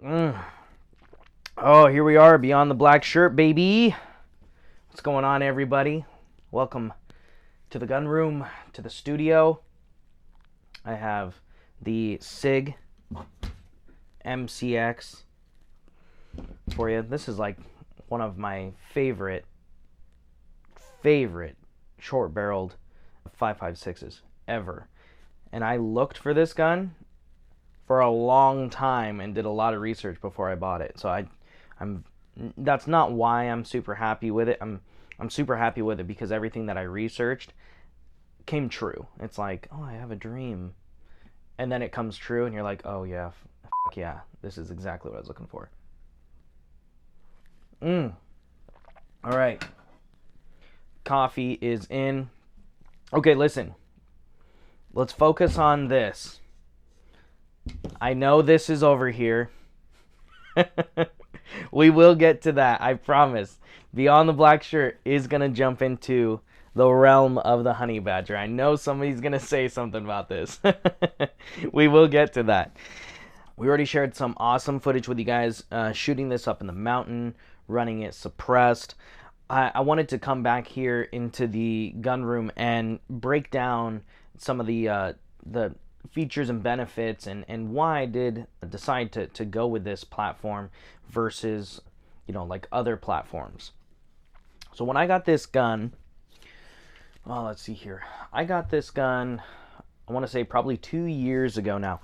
Oh, here we are, beyond the black shirt, baby. What's going on, everybody? Welcome to the gun room, to the studio. I have the Sig MCX for you. This is like one of my favorite short-barreled 5.56s ever. And I looked for this gun for a long time and did a lot of research before I bought it. So I'm that's not why I'm super happy with it. I'm super happy with it because everything that I researched came true. It's like, oh, I have a dream. And then it comes true and you're like, oh yeah, fuck yeah, this is exactly what I was looking for. All right. Coffee is in. Okay, listen. Let's focus on this. I know this is over here. We will get to that, I promise. Beyond the Black Shirt is going to jump into the realm of the honey badger. I know somebody's going to say something about this. We will get to that. We already shared some awesome footage with you guys shooting this up in the mountain, running it suppressed. I wanted to come back here into the gun room and break down some of the features and benefits and why I did decide to go with this platform versus, like other platforms. So when I got this gun, well, let's see here. I got this gun, I want to say probably 2 years ago now.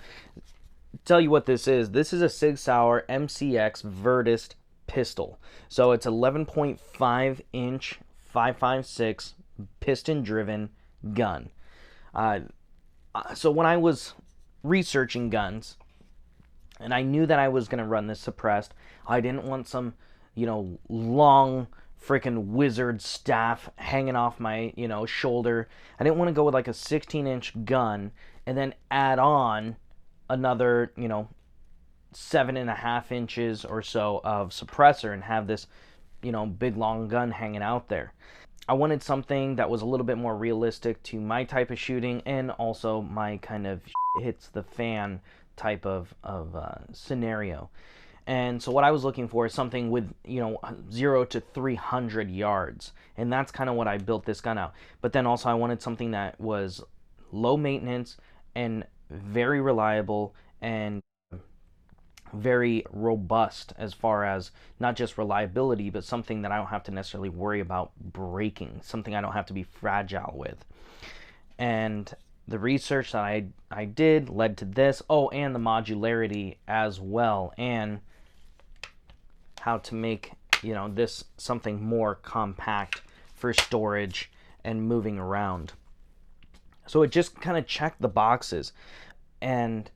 Tell you what this is. This is a Sig Sauer MCX Vertist pistol. So it's 11.5 inch 5.56 piston driven gun. So when I was researching guns and I knew that I was going to run this suppressed, I didn't want some, long freaking wizard staff hanging off my, shoulder. I didn't want to go with like a 16-inch gun and then add on another, 7.5 inches or so of suppressor and have this, big long gun hanging out there. I wanted something that was a little bit more realistic to my type of shooting and also my kind of hits the fan type of scenario. And so what I was looking for is something with, 0 to 300 yards. And that's kind of what I built this gun out. But then also I wanted something that was low maintenance and very reliable and very robust as far as not just reliability, but something that I don't have to necessarily worry about breaking, something I don't have to be fragile with. And the research that I did led to this. Oh, and the modularity as well, and how to make, this something more compact for storage and moving around. So it just kind of checked the boxes. And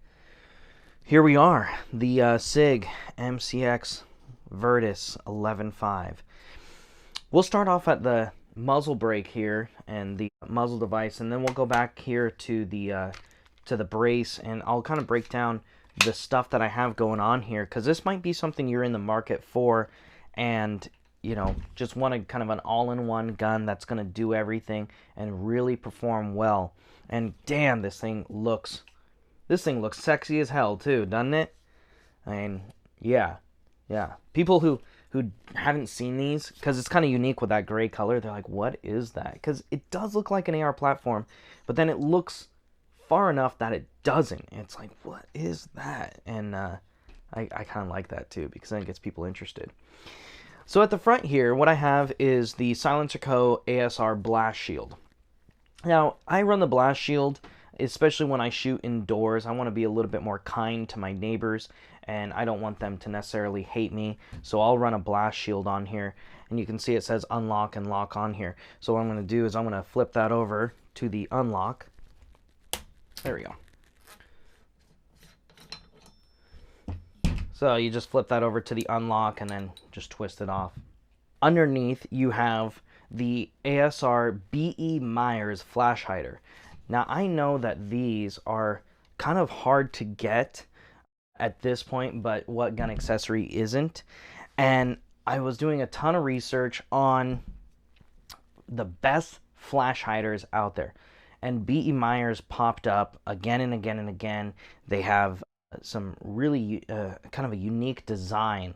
here we are, the Sig MCX Vertist 11.5. We'll start off at the muzzle brake here and the muzzle device, and then we'll go back here to the brace, and I'll kind of break down the stuff that I have going on here, because this might be something you're in the market for and just want a kind of an all-in-one gun that's going to do everything and really perform well. And damn, this thing looks sexy as hell too, doesn't it? I mean, yeah. People who haven't seen these, because it's kind of unique with that gray color, they're like, what is that? Because it does look like an AR platform, but then it looks far enough that it doesn't. It's like, what is that? And I kind of like that too, because then it gets people interested. So at the front here, what I have is the Silencer Co. ASR Blast Shield. Now, I run the Blast Shield especially when I shoot indoors. I want to be a little bit more kind to my neighbors, and I don't want them to necessarily hate me. So I'll run a blast shield on here, and you can see it says unlock and lock on here. So what I'm going to do is I'm going to flip that over to the unlock. There we go. So you just flip that over to the unlock and then just twist it off. Underneath you have the ASR B.E. Myers flash hider. Now, I know that these are kind of hard to get at this point, but what gun accessory isn't? And I was doing a ton of research on the best flash hiders out there. And B.E. Myers popped up again and again and again. They have some really kind of a unique design,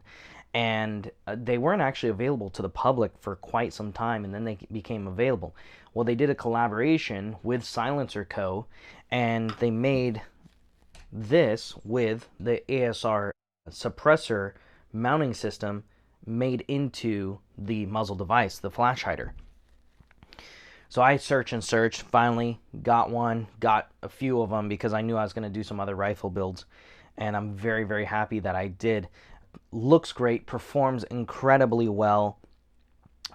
and they weren't actually available to the public for quite some time, and then they became available. Well, they did a collaboration with Silencer Co., and they made this with the ASR suppressor mounting system made into the muzzle device, the flash hider. So I searched and searched, finally got one, got a few of them because I knew I was going to do some other rifle builds, and I'm very, very happy that I did. Looks great, performs incredibly well.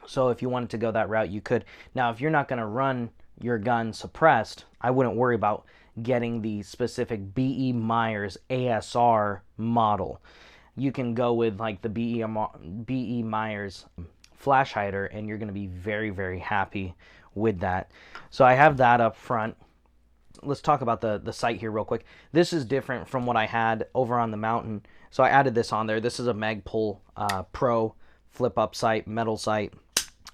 So if you wanted to go that route, you could. Now, if you're not going to run your gun suppressed, I wouldn't worry about getting the specific B.E. Myers ASR model. You can go with like the B.E. Myers flash hider, and you're going to be very, very happy with that. So I have that up front. Let's talk about the sight here real quick. This is different from what I had over on the mountain. So I added this on there. This is a Magpul Pro flip-up sight, metal sight.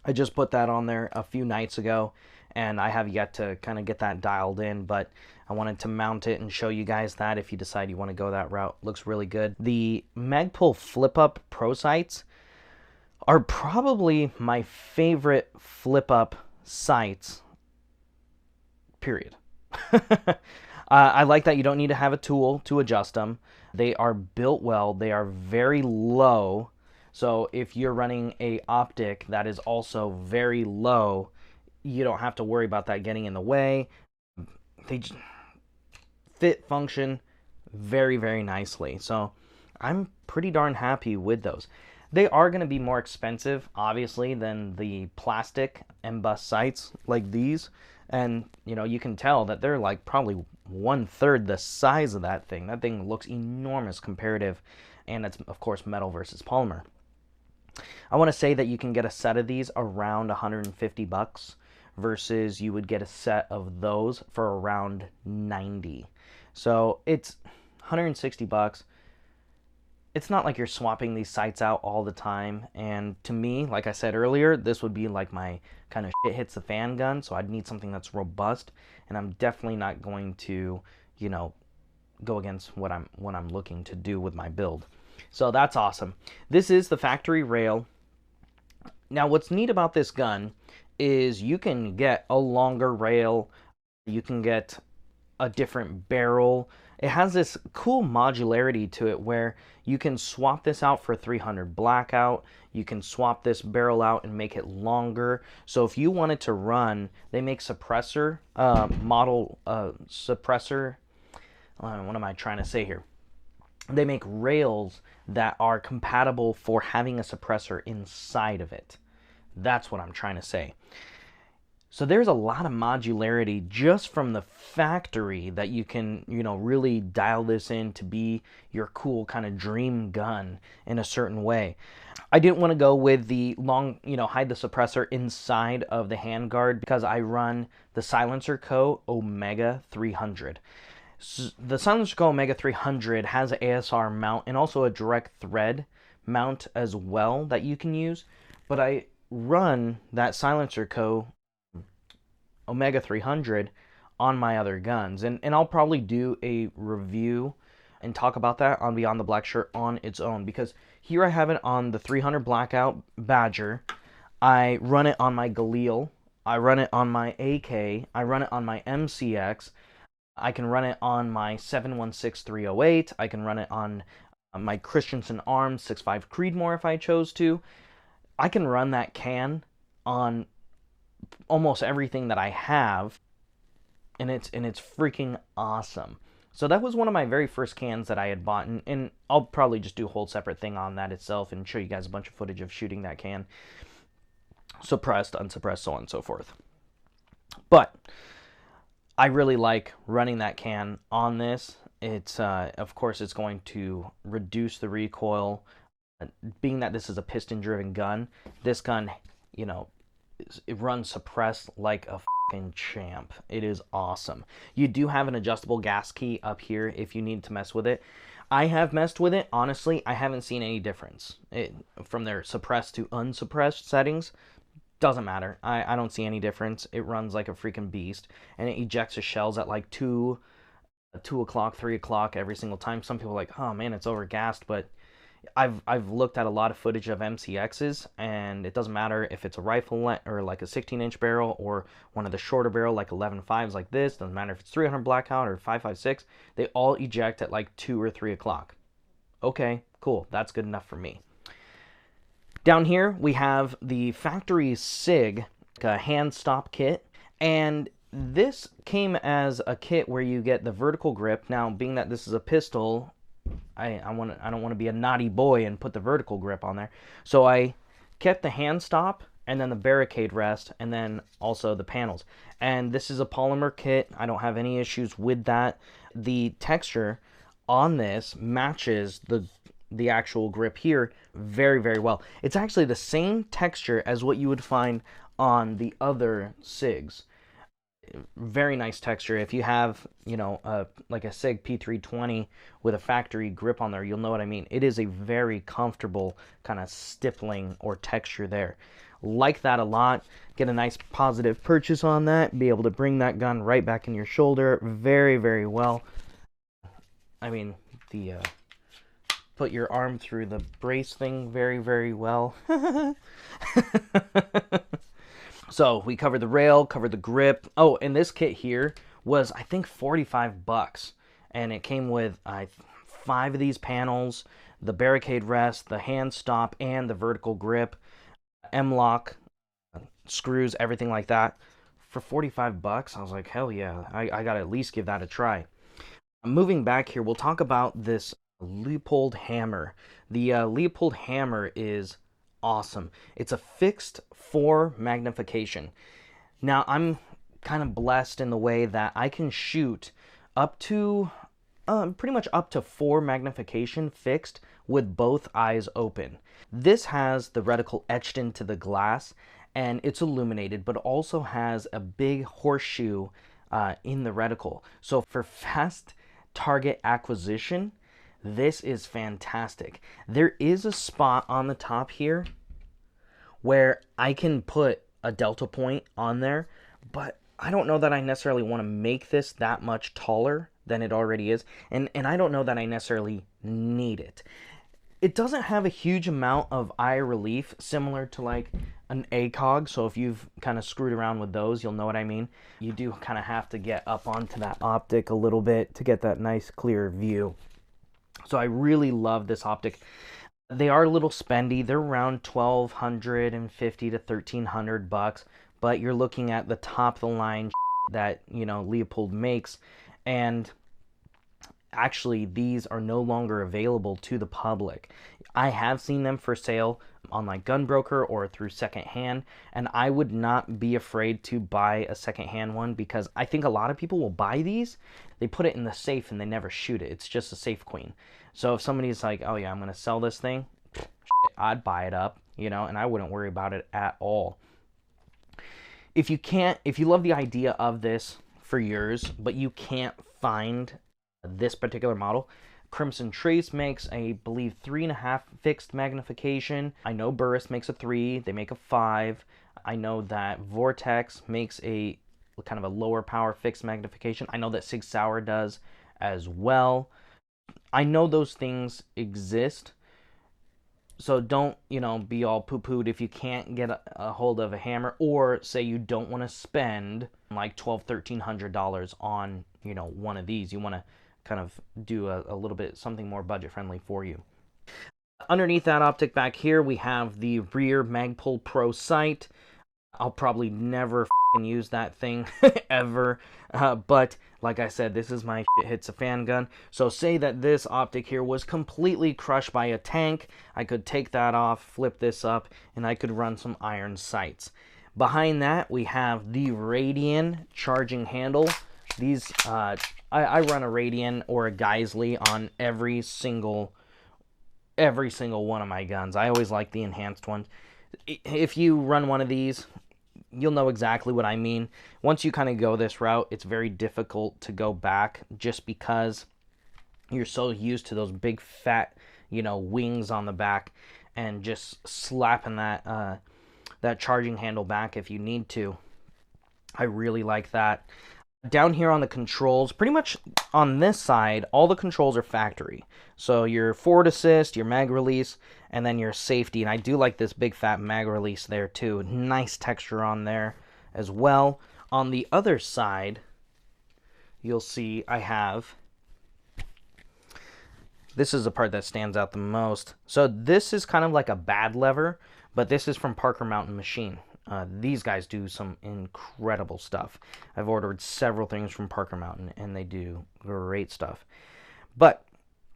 I just put that on there a few nights ago, and I have yet to kind of get that dialed in, but I wanted to mount it and show you guys that if you decide you want to go that route. Looks really good. The Magpul flip-up Pro sights are probably my favorite flip-up sights, period. I like that you don't need to have a tool to adjust them. They are built well. They are very low. So if you're running a optic that is also very low, you don't have to worry about that getting in the way. They just fit, function very, very nicely. So I'm pretty darn happy with those. They are going to be more expensive, obviously, than the plastic emboss sights like these. And, you know, you can tell that they're like probably 1/3 the size of that thing. That thing looks enormous comparative. And it's, of course, metal versus polymer. I want to say that you can get a set of these around 150 bucks versus you would get a set of those for around 90. So it's 160 bucks. It's not like you're swapping these sights out all the time. And to me, like I said earlier, this would be like my kind of shit hits the fan gun. So I'd need something that's robust. And I'm definitely not going to, you know, go against what I'm looking to do with my build. So that's awesome. This is the factory rail. Now what's neat about this gun is you can get a longer rail. You can get a different barrel. It has this cool modularity to it where you can swap this out for 300 blackout. You can swap this barrel out and make it longer. So if you wanted to run, they make suppressor suppressor. What am I trying to say here? They make rails that are compatible for having a suppressor inside of it. That's what I'm trying to say. So there's a lot of modularity just from the factory that you can, you know, really dial this in to be your cool kind of dream gun in a certain way. I didn't want to go with the long, you know, hide the suppressor inside of the handguard because I run the Silencer Co. Omega 300. The Silencer Co. Omega 300 has an ASR mount and also a direct thread mount as well that you can use, but I run that Silencer Co. Omega 300 on my other guns, and I'll probably do a review and talk about that on Beyond the Black Shirt on its own, because here I have it on the 300 Blackout Badger. I run it on my Galil, I run it on my AK, I run it on my MCX, I can run it on my 716-308, I can run it on my Christensen Arms 6.5 Creedmoor if I chose to. I can run that can on almost everything that I have, and it's freaking awesome. So that was one of my very first cans that I had bought, and I'll probably just do a whole separate thing on that itself and show you guys a bunch of footage of shooting that can, suppressed, unsuppressed, so on and so forth. But I really like running that can on this. It's of course it's going to reduce the recoil, being that this is a piston driven gun. This gun, you know, it runs suppressed like a fucking champ. It is awesome. You do have an adjustable gas key up here if you need to mess with it. I have messed with it. Honestly, I haven't seen any difference from their suppressed to unsuppressed settings. Doesn't matter. I don't see any difference. It runs like a freaking beast, and it ejects the shells at like 2 2 o'clock, 3 o'clock every single time. Some people are like, oh man, it's overgassed, but I've looked at a lot of footage of MCXs, and it doesn't matter if it's a rifle or like a 16-inch barrel or one of the shorter barrel like 11.5s like this. Doesn't matter if it's 300 blackout or 5.56. They all eject at like 2 or 3 o'clock. Okay, cool. That's good enough for me. Down here we have the factory Sig hand stop kit, and this came as a kit where you get the vertical grip. Now, being that this is a pistol, I don't want to be a naughty boy and put the vertical grip on there. So I kept the hand stop and then the barricade rest and then also the panels. And this is a polymer kit. I don't have any issues with that. The texture on this matches the actual grip here very, very well. It's actually the same texture as what you would find on the other SIGs. Very nice texture. If you have, like a SIG P320 with a factory grip on there, you'll know what I mean. It is a very comfortable kind of stippling or texture there. Like that a lot. Get a nice positive purchase on that. Be able to bring that gun right back in your shoulder very, very well. I mean, the put your arm through the brace thing very, very well. So we covered the rail, covered the grip. Oh, and this kit here was, I think, $45. And it came with 5 of these panels, the barricade rest, the hand stop, and the vertical grip, M-lock, screws, everything like that. For $45, I was like, hell yeah, I gotta at least give that a try. Moving back here, we'll talk about this Leupold hammer. The Leupold hammer is awesome. It's a fixed 4 magnification. Now, I'm kind of blessed in the way that I can shoot up to pretty much up to 4 magnification fixed with both eyes open. This has the reticle etched into the glass, and it's illuminated, but also has a big horseshoe in the reticle. So for fast target acquisition, this is fantastic. There is a spot on the top here where I can put a delta point on there, but I don't know that I necessarily want to make this that much taller than it already is, and I don't know that I necessarily need it. It doesn't have a huge amount of eye relief, similar to like an ACOG, so if you've kind of screwed around with those, you'll know what I mean. You do kind of have to get up onto that optic a little bit to get that nice clear view. So I really love this optic. They are a little spendy. They're around $1,250 to $1,300, but you're looking at the top of the line that, Leupold makes, and actually these are no longer available to the public. I have seen them for sale on like Gunbroker or through secondhand, and I would not be afraid to buy a secondhand one because I think a lot of people will buy these, they put it in the safe and they never shoot it. It's just a safe queen. So if somebody's like, oh yeah, I'm gonna sell this thing, I'd buy it up, and I wouldn't worry about it at all. If you love the idea of this for yours, but you can't find this particular model, Crimson Trace makes, I believe, 3.5 fixed magnification. I know Burris makes a 3, they make a 5. I know that Vortex makes a kind of a lower power fixed magnification. I know that Sig Sauer does as well. I know those things exist, so don't, be all poo-pooed if you can't get a hold of a hammer, or say you don't want to spend like $1,200-$1,300 on, one of these. You want to kind of do a little bit something more budget friendly for you. Underneath that optic back here, we have the rear Magpul Pro sight. I'll probably never use that thing ever, but like I said, this is my shit hits a fan gun. So say that this optic here was completely crushed by a tank, I could take that off, flip this up, and I could run some iron sights. Behind that, we have the Radian charging handle. These I run a Radian or a Geisley on every single one of my guns. I always like the enhanced ones. If you run one of these, you'll know exactly what I mean. Once you kind of go this route, it's very difficult to go back just because you're so used to those big fat, wings on the back, and just slapping that charging handle back if you need to. I really like that. Down here on the controls, pretty much on this side, all the controls are factory. So your forward assist, your mag release, and then your safety. And I do like this big fat mag release there too. Nice texture on there as well. On the other side, you'll see I have, this is the part that stands out the most. So this is kind of like a bad lever, but this is from Parker Mountain Machine. These guys do some incredible stuff. I've ordered several things from Parker Mountain, and they do great stuff. But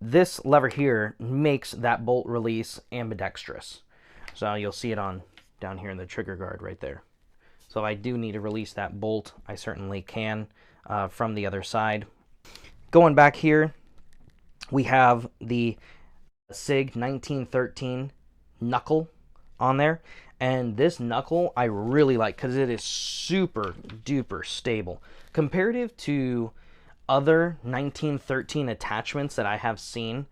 this lever here makes that bolt release ambidextrous. So you'll see it on down here in the trigger guard right there. So if I do need to release that bolt, I certainly can from the other side. Going back here, we have the Sig 1913 knuckle on there. And this knuckle I really like because it is super duper stable. Comparative to other 1913 attachments that I have seen,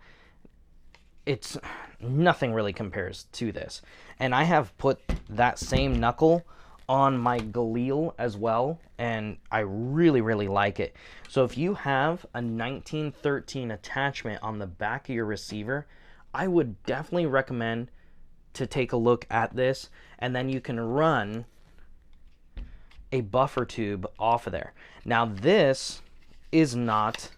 it's nothing really compares to this. And I have put that same knuckle on my Galil as well, and I really, really like it. So if you have a 1913 attachment on the back of your receiver, I would definitely recommend to take a look at this, and then you can run a buffer tube off of there. Now this is not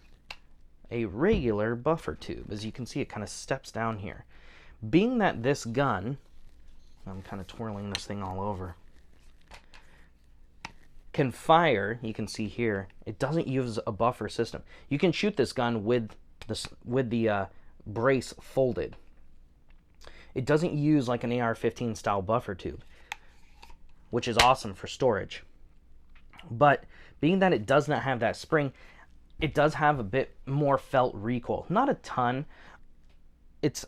a regular buffer tube. As you can see, it kind of steps down here. Being that this gun, I'm kind of twirling this thing all over, can fire, you can see here, it doesn't use a buffer system. You can shoot this gun with the brace folded. It doesn't use like an AR-15 style buffer tube, which is awesome for storage. But being that it does not have that spring, it does have a bit more felt recoil. Not a ton. It's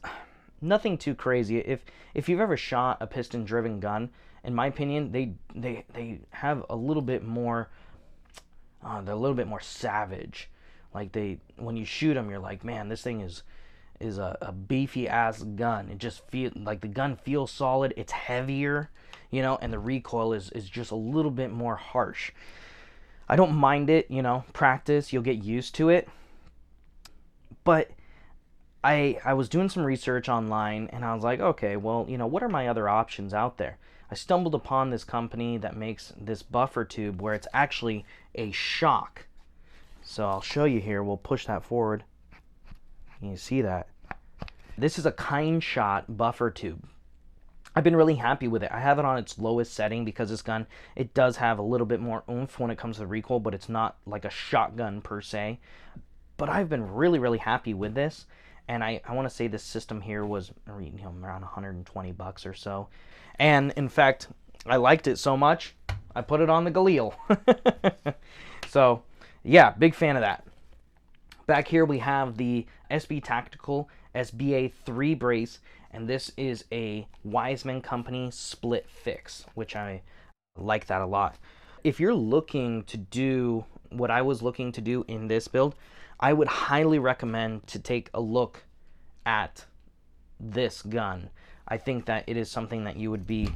nothing too crazy. If you've ever shot a piston-driven gun, in my opinion, they have a little bit more. They're a little bit more savage. Like when you shoot them, you're like, man, this thing is a beefy ass gun. It just feels like the gun feels solid. It's heavier, you know, and the recoil is just a little bit more harsh. I don't mind it, you know, practice, you'll get used to it. But I was doing some research online, and I was like, okay, well, you know, what are my other options out there? I stumbled upon this company that makes this buffer tube where it's actually a shock. So I'll show you here. We'll push that forward. You see that? This is a kind shot buffer tube. I've been really happy with it. I have it on its lowest setting because this gun, it does have a little bit more oomph when it comes to recoil, but it's not like a shotgun per se. But I've been really, really happy with this. And I want to say this system here was, you know, around 120 bucks or so. And in fact, I liked it so much, I put it on the Galil. So yeah, big fan of that. Back here we have the SB Tactical SBA3 brace, and this is a Wiseman Company split fix, which I like that a lot. If you're looking to do what I was looking to do in this build, I would highly recommend to take a look at this gun. I think that it is something that you would be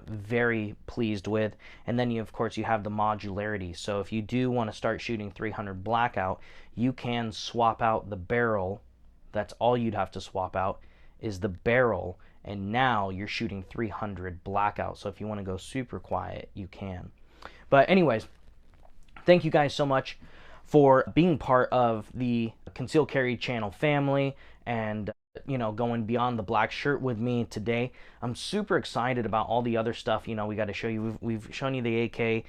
very pleased with. And then of course you have the modularity, so if you do want to start shooting 300 blackout, you can swap out the barrel. That's all you'd have to swap out is the barrel, and now you're shooting 300 blackout. So if you want to go super quiet, you can. But anyways, thank you guys so much for being part of the Concealed Carry channel family, and you know, going beyond the black shirt with me today. I'm super excited about all the other stuff, you know, we got to show you. We've shown you the AK,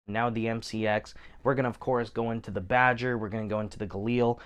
now the MCX. We're going to, of course, go into the Badger. We're going to go into the Galil.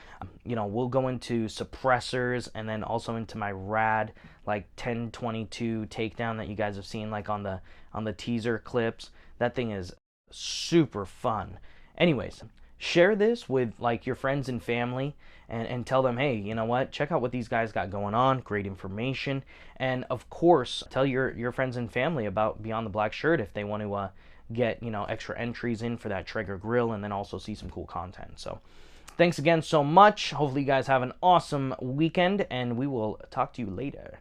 You know, we'll go into suppressors, and then also into my rad, like 1022 takedown that you guys have seen, like on the teaser clips. That thing is super fun. Anyways, share this with like your friends and family, and tell them, hey, you know what, check out what these guys got going on. Great information. And of course, tell your friends and family about Beyond the Black Shirt if they want to get, you know, extra entries in for that Traeger grill, and then also see some cool content. So thanks again so much. Hopefully you guys have an awesome weekend, and we will talk to you later.